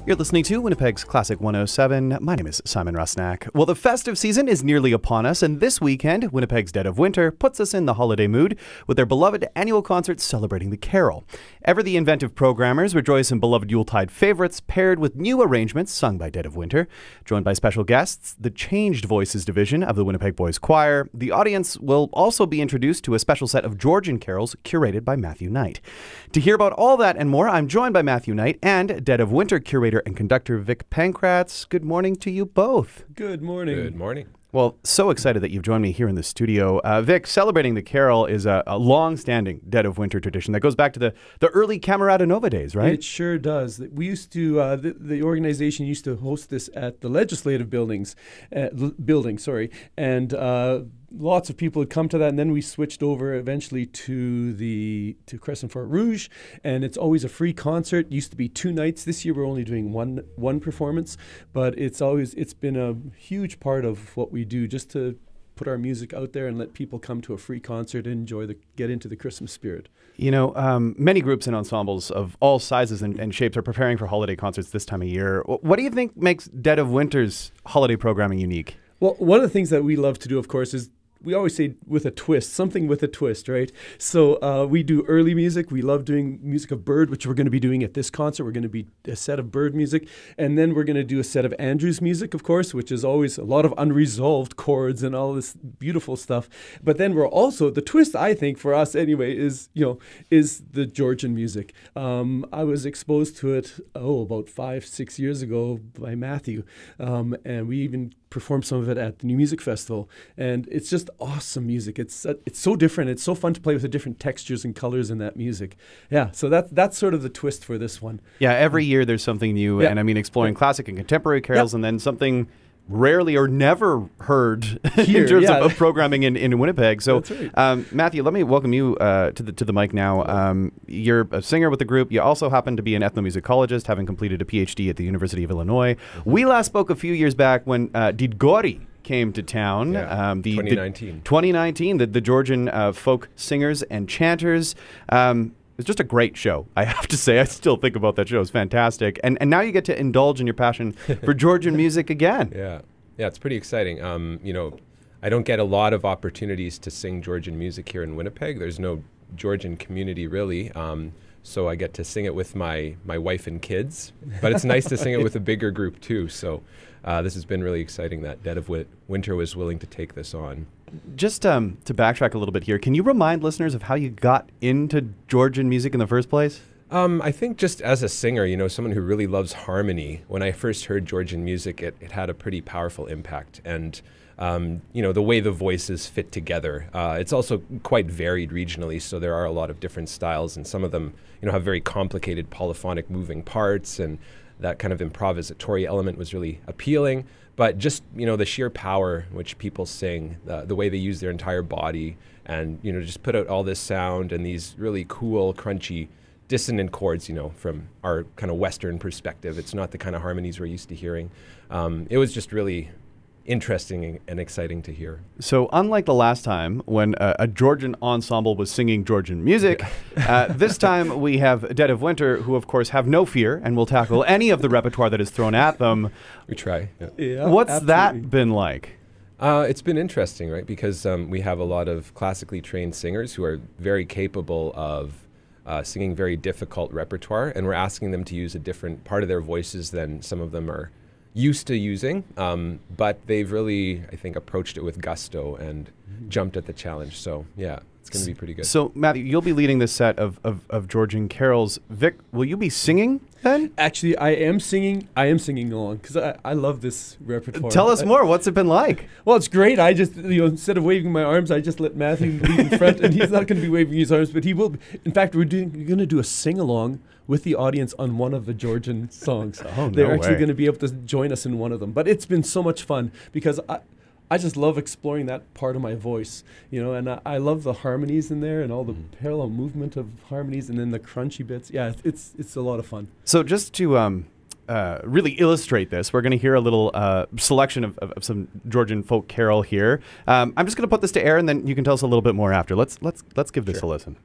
You're listening to Winnipeg's Classic 107. My name is Simon Rusnak. Well, the festive season is nearly upon us, and this weekend, Winnipeg's Dead of Winter puts us in the holiday mood with their beloved annual concert celebrating the carol. Ever the inventive programmers rejoice in beloved Yuletide favorites paired with new arrangements sung by Dead of Winter. Joined by special guests, the Changed Voices division of the Winnipeg Boys Choir. The audience will also be introduced to a special set of Georgian carols curated by Matthew Knight. To hear about all that and more, I'm joined by Matthew Knight and Dead of Winter curator and conductor Vic Pankratz. Good morning to you both. Good morning. Good morning. Well, so excited that you've joined me here in the studio. Vic, celebrating the carol is a long-standing Dead of Winter tradition that goes back to the early Camerata Nova days, right? It sure does. We used to, the organization used to host this at the legislative building, and lots of people would come to that, and then we switched over eventually to Crescent Fort Rouge, and it's always a free concert. It used to be 2 nights. This year we're only doing one performance, but it's been a huge part of what we do, just to put our music out there and let people come to a free concert and get into the Christmas spirit. You know, many groups and ensembles of all sizes and shapes are preparing for holiday concerts this time of year. What do you think makes Dead of Winter's holiday programming unique? Well, one of the things that we love to do, of course, is we always say with a twist, something with a twist, right? So we do early music. We love doing music of Bird, which we're going to be doing at this concert. We're going to be a set of Bird music. And then we're going to do a set of Andrew's music, of course, which is always a lot of unresolved chords and all this beautiful stuff. But then we're also, the twist, I think, for us anyway, is the Georgian music. I was exposed to it, about 5-6 years ago by Matthew. And we even performed some of it at the New Music Festival, and it's just awesome music. It's so different. It's so fun to play with the different textures and colors in that music. Yeah, so that's sort of the twist for this one. Yeah, every year there's something new, and I mean exploring classic and contemporary carols, and then something rarely or never heard here, in terms of programming in Winnipeg. So, right. Matthew, let me welcome you to the mic now. You're a singer with the group. You also happen to be an ethnomusicologist, having completed a PhD at the University of Illinois. We last spoke a few years back when Didgori came to town. 2019. The Georgian folk singers and chanters. It's just a great show, I have to say. I still think about that show. It's fantastic. And now you get to indulge in your passion for Georgian music again. Yeah, it's pretty exciting. I don't get a lot of opportunities to sing Georgian music here in Winnipeg. There's no Georgian community, really. So I get to sing it with my wife and kids. But it's nice to sing it with a bigger group, too. So this has been really exciting that Dead of Winter was willing to take this on. Just to backtrack a little bit here, can you remind listeners of how you got into Georgian music in the first place? I think just as a singer, someone who really loves harmony, when I first heard Georgian music, it had a pretty powerful impact. And, the way the voices fit together. It's also quite varied regionally, so there are a lot of different styles, and some of them, have very complicated polyphonic moving parts, and that kind of improvisatory element was really appealing. But just, the sheer power in which people sing, the way they use their entire body, and, just put out all this sound and these really cool, crunchy, dissonant chords, from our kind of Western perspective. It's not the kind of harmonies we're used to hearing. It was just really interesting and exciting to hear. So unlike the last time when a Georgian ensemble was singing Georgian music, this time we have Dead of Winter, who of course have no fear and will tackle any of the repertoire that is thrown at them. We try. Yeah, what's absolutely. That been like? It's been interesting, right? Because we have a lot of classically trained singers who are very capable of singing very difficult repertoire, and we're asking them to use a different part of their voices than some of them are used to using, but they've really, I think, approached it with gusto and jumped at the challenge. So, yeah, it's going to be pretty good. So, Matthew, you'll be leading this set of Georgian carols. Vic, will you be singing then? Actually, I am singing along because I love this repertoire. Tell us more. What's it been like? Well, it's great. I just, instead of waving my arms, I just let Matthew lead in front, and he's not going to be waving his arms, but he will. In fact, we're going to do a sing-along with the audience on one of the Georgian songs. Oh, They're actually going to be able to join us in one of them. But it's been so much fun because I just love exploring that part of my voice, and I love the harmonies in there and all the parallel movement of harmonies and then the crunchy bits. Yeah, it's a lot of fun. So just to really illustrate this, we're going to hear a little selection of some Georgian folk carol here. I'm just going to put this to air, and then you can tell us a little bit more after. Let's give this a listen.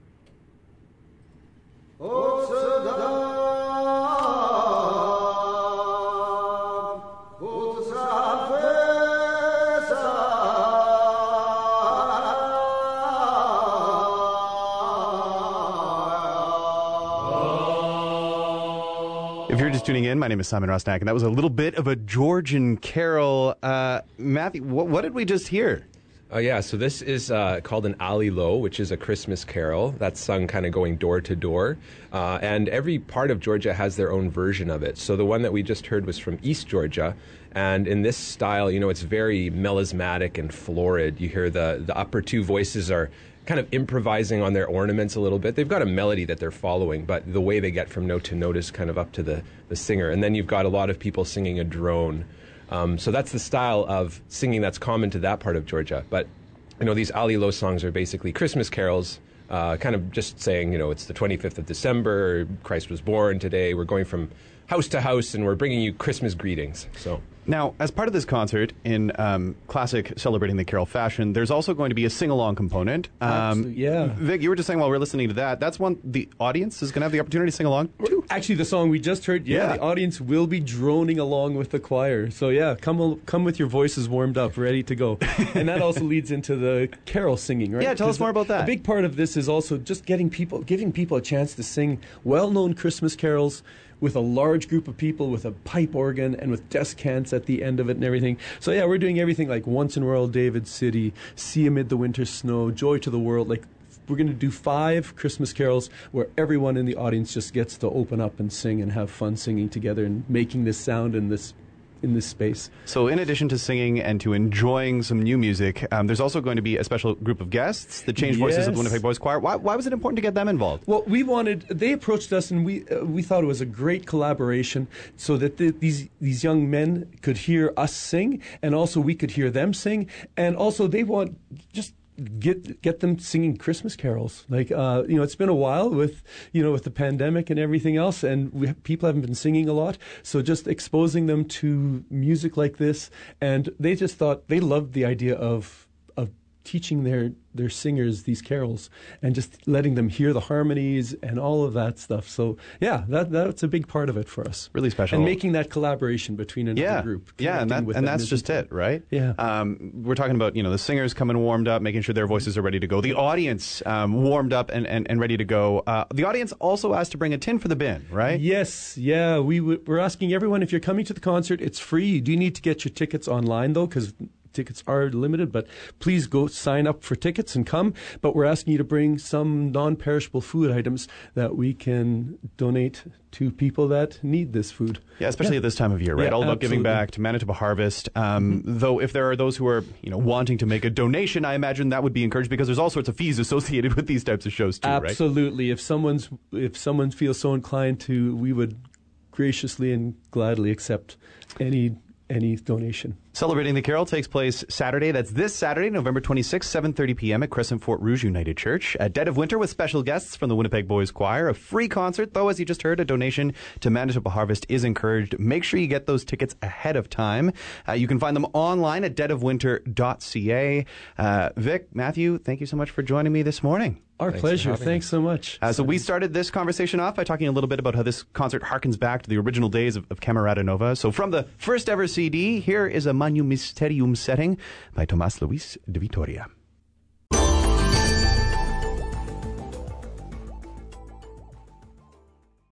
If you're just tuning in, my name is Simon Rosnack, and that was a little bit of a Georgian carol. Matthew, what did we just hear? So this is called an Allilo, which is a Christmas carol that's sung kind of going door to door. And every part of Georgia has their own version of it. So the one that we just heard was from East Georgia. And in this style, it's very melismatic and florid. You hear the upper two voices are kind of improvising on their ornaments a little bit. They've got a melody that they're following, but the way they get from note to note is kind of up to the singer. And then you've got a lot of people singing a drone. So that's the style of singing that's common to that part of Georgia. But, these Allilo songs are basically Christmas carols, kind of just saying, it's the 25th of December, Christ was born today, we're going from house to house, and we're bringing you Christmas greetings. So now, as part of this concert, in classic Celebrating the Carol fashion, there's also going to be a sing-along component. Absolutely, yeah. Vic, you were just saying while we're listening to that, that's one the audience is going to have the opportunity to sing along too. Actually, the song we just heard, the audience will be droning along with the choir. So yeah, come with your voices warmed up, ready to go. And that also leads into the carol singing, right? Yeah, tell us more about that. A big part of this is also just giving people a chance to sing well-known Christmas carols with a large group of people, with a pipe organ, and with descants at the end of it and everything. So yeah, we're doing everything like Once in Royal David City, See Amid the Winter Snow, Joy to the World. Like, we're going to do 5 Christmas carols where everyone in the audience just gets to open up and sing and have fun singing together and making this sound in this space. So in addition to singing and to enjoying some new music, there's also going to be a special group of guests, the Changed Voices of the Winnipeg Boys Choir. Why was it important to get them involved? Well, they approached us, and we thought it was a great collaboration so that these young men could hear us sing, and also we could hear them sing, and also they want just get them singing Christmas carols. Like, it's been a while with the pandemic and everything else, and people haven't been singing a lot. So just exposing them to music like this, and they just thought they loved the idea of teaching their singers these carols and just letting them hear the harmonies and all of that stuff. So yeah, that's a big part of it for us. Really special. And making that collaboration between another group. Yeah, and that's just it, right? Yeah. We're talking about, the singers coming warmed up, making sure their voices are ready to go. The audience warmed up and ready to go. The audience also asked to bring a tin for the bin, right? Yes, yeah. We're asking everyone, if you're coming to the concert, it's free. You do need to get your tickets online, though, because tickets are limited, but please go sign up for tickets and come. But we're asking you to bring some non-perishable food items that we can donate to people that need this food. Yeah, especially at this time of year, right? Yeah, All about giving back to Manitoba Harvest. Though if there are those who are, wanting to make a donation, I imagine that would be encouraged because there's all sorts of fees associated with these types of shows too, right? Absolutely. If someone feels so inclined to, we would graciously and gladly accept any donation. Celebrating the Carol takes place Saturday. That's this Saturday, November 26th, 7:30 p.m. at Crescent Fort Rouge United Church. At Dead of Winter with special guests from the Winnipeg Boys Choir. A free concert, though, as you just heard, a donation to Manitoba Harvest is encouraged. Make sure you get those tickets ahead of time. You can find them online at deadofwinter.ca. Vic, Matthew, thank you so much for joining me this morning. Our pleasure. Thanks so much. So we started this conversation off by talking a little bit about how this concert harkens back to the original days of Camerata Nova. So from the first ever CD, here is a Magnum Mysterium setting by Tomás Luis de Vitoria.